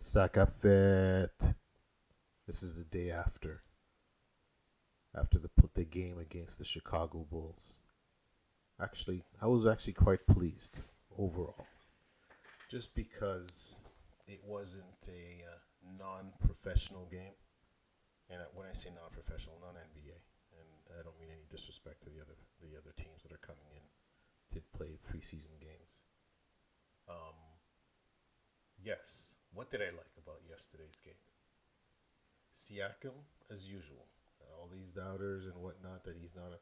Sakapvet. This is the day after the game against the Chicago Bulls. Actually, I was actually quite pleased overall, just because it wasn't a non-professional game, and when I say non-professional, non-NBA, and I don't mean any disrespect to the other teams that are coming in to play preseason games. Um, yes, what did I like about yesterday's game? Siakam, as usual. All these doubters and whatnot that he's not a.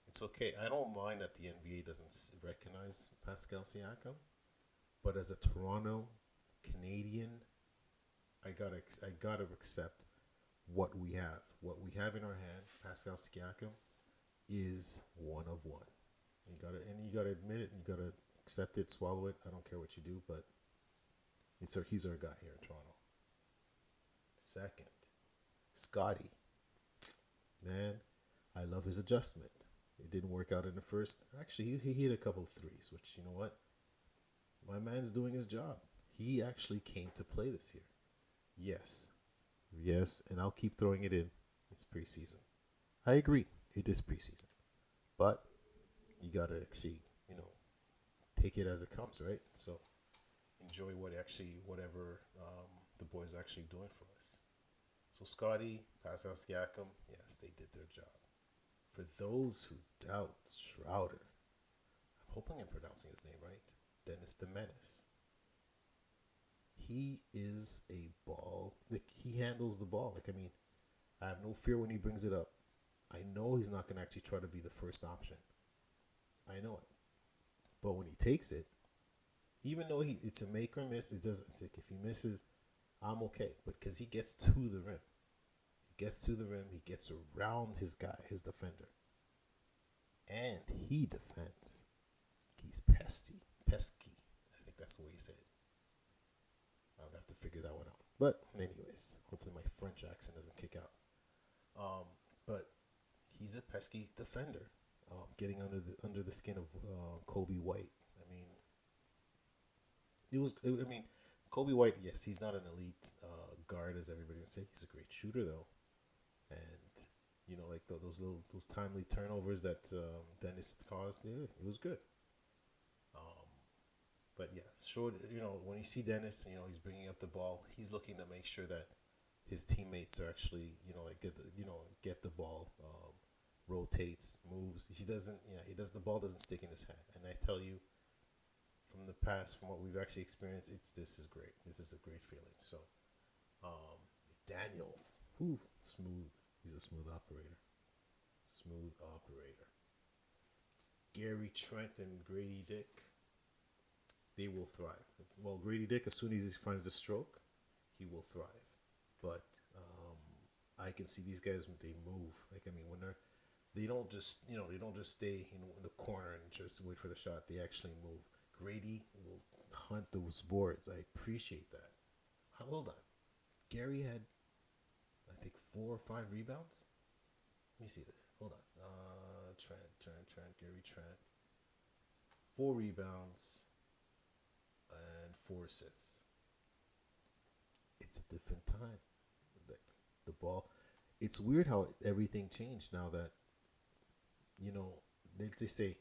It's okay. I don't mind that the NBA doesn't recognize Pascal Siakam, but as a Toronto Canadian, I gotta accept what we have. What we have in our hand, Pascal Siakam, is one of one. You gotta admit it. And you gotta accept it, swallow it. I don't care what you do, but he's our guy here in Toronto. Second, Scotty, man, I love his adjustment. It didn't work out in the first. Actually, he hit a couple of threes, which, you know what? My man's doing his job. He actually came to play this year. Yes. Yes, and I'll keep throwing it in. It's preseason. I agree. It is preseason. But you got to actually, take it as it comes, right? So enjoy whatever the boys are actually doing for us. So Scotty, Pascal Siakam, yes, they did their job. For those who doubt Schroeder, I'm hoping I'm pronouncing his name right, Dennis the Menace. He is a ball. Like, he handles the ball. I have no fear when he brings it up. I know he's not going to actually try to be the first option. I know it. But when he takes it, even though it's a make or miss, it's like if he misses, I'm okay. But because he gets to the rim. He gets around his guy, his defender. And he defends. He's pesky. I think that's the way he said it. I would have to figure that one out. But anyways, hopefully my French accent doesn't kick out. But he's a pesky defender, getting under the skin of Kobe White. Kobe White. Yes, he's not an elite guard as everybody can say. He's a great shooter though, and like those timely turnovers that Dennis caused. Yeah, it was good. Um, but yeah, sure. When you see Dennis, he's bringing up the ball. He's looking to make sure that his teammates are actually, get the ball, rotates, moves. He doesn't. Yeah, he does. The ball doesn't stick in his hand. And I tell you, from the past, from what we've actually experienced, this is great. This is a great feeling. So, um, Daniels, smooth. He's a smooth operator. Smooth operator. Gary Trent and Grady Dick, they will thrive. Well, Grady Dick, as soon as he finds the stroke, he will thrive. But I can see these guys when they move. When they don't just stay in the corner and just wait for the shot. They actually move. Grady will hunt those boards. I appreciate that. Hold on. Gary had, I think, 4 or 5 rebounds. Let me see this. Hold on. Trent, Gary Trent. 4 rebounds and 4 assists. It's a different time. The ball. It's weird how everything changed now that, they say,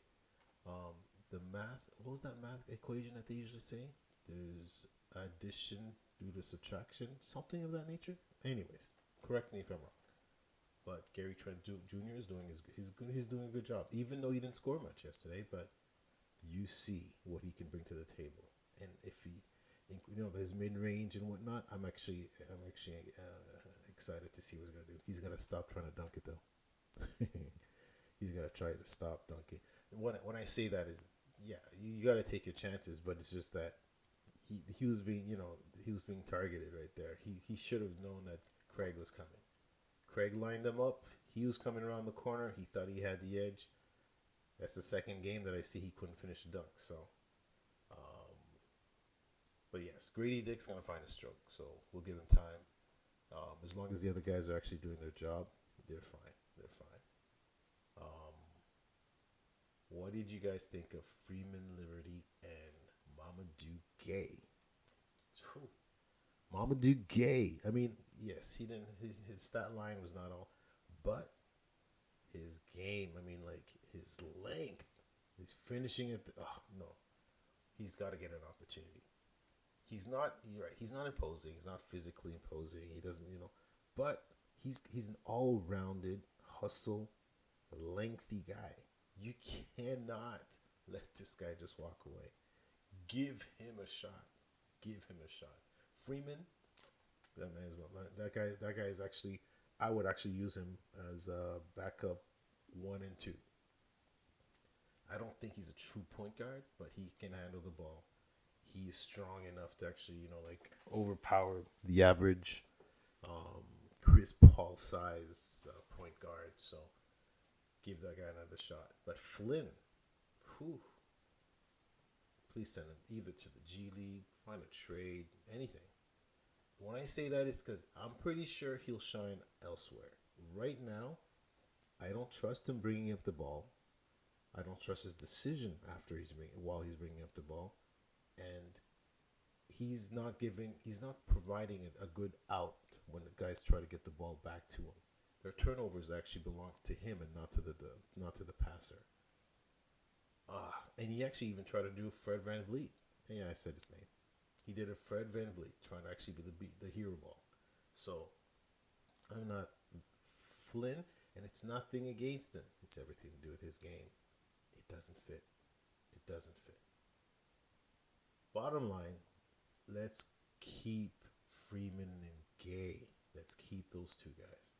um, the math. What was that math equation that they usually say? There's addition due to subtraction, something of that nature. Anyways, correct me if I'm wrong. But Gary Trent Jr. is doing he's doing a good job, even though he didn't score much yesterday. But you see what he can bring to the table, and if he, his mid range and whatnot, I'm actually excited to see what he's gonna do. He's gonna stop trying to dunk it though. He's gonna try to stop dunking. And when I say that is, yeah, you got to take your chances, but it's just that he was being targeted right there. He should have known that Craig was coming. Craig lined him up. He was coming around the corner. He thought he had the edge. That's the second game that I see he couldn't finish the dunk. So, but yes, Grady Dick's gonna find a stroke. So we'll give him time. As long as the other guys are actually doing their job, they're fine. They're fine. Um, what did you guys think of Freeman Liberty and Mamadou Gay? Whew. Mamadou Gay. I mean, yes, he didn't. His stat line was not all, but his game. I mean, like his length, his finishing at the. Oh no, he's got to get an opportunity. He's not. You're right. He's not imposing. He's not physically imposing. He doesn't. But he's an all-rounded hustle, lengthy guy. You cannot let this guy just walk away. Give him a shot. Give him a shot. Freeman, that man as well. That guy. That guy is actually. I would actually use him as a backup one and two. I don't think he's a true point guard, but he can handle the ball. He is strong enough to actually, like overpower the average um, Chris Paul size point guard. So give that guy another shot. But Flynn, whew, please send him either to the G League, find a trade, anything. When I say that, it's because I'm pretty sure he'll shine elsewhere. Right now, I don't trust him bringing up the ball. I don't trust his decision while he's bringing up the ball, and he's not providing a good out when the guys try to get the ball back to him. Their turnovers actually belong to him and not to the passer. And he actually even tried to do Fred Van Vliet. Yeah, I said his name. He did a Fred Van Vliet, trying to actually be the hero ball. So I'm not Flynn, and it's nothing against him. It's everything to do with his game. It doesn't fit. It doesn't fit. Bottom line, let's keep Freeman and Gay. Let's keep those two guys.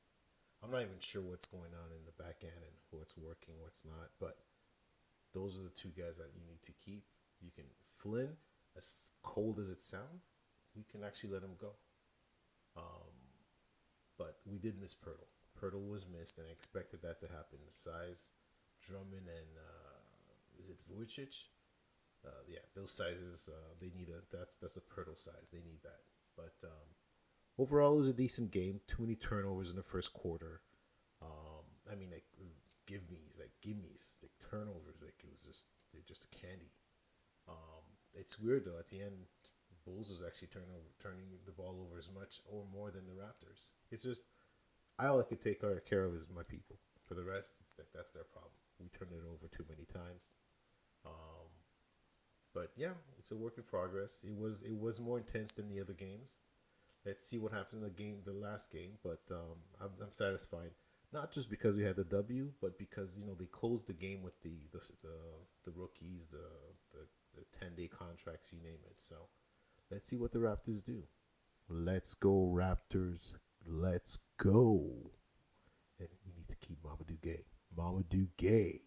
I'm not even sure what's going on in the back end and what's working, what's not, but those are the two guys that you need to keep. You can Flynn, as cold as it sounds, you can actually let him go. Um, but we did miss Pirtle. Pirtle was missed, and I expected that to happen. The size, Drummond and is it Vujicic? Yeah, those sizes they need that's a Pirtle size. They need that. But overall, it was a decent game. Too many turnovers in the first quarter. I mean, like gimmies, like turnovers. Like it was just they're just a candy. It's weird though. At the end, Bulls was actually turning the ball over as much or more than the Raptors. It's just all I could take care of is my people. For the rest, it's like that's their problem. We turned it over too many times. Um, but yeah, it's a work in progress. It was more intense than the other games. Let's see what happens in the last game. But I'm satisfied. Not just because we had the W, but because they closed the game with the rookies, the 10-day contracts, you name it. So let's see what the Raptors do. Let's go Raptors. Let's go. And we need to keep Mamadou Gay. Mamadou Gay.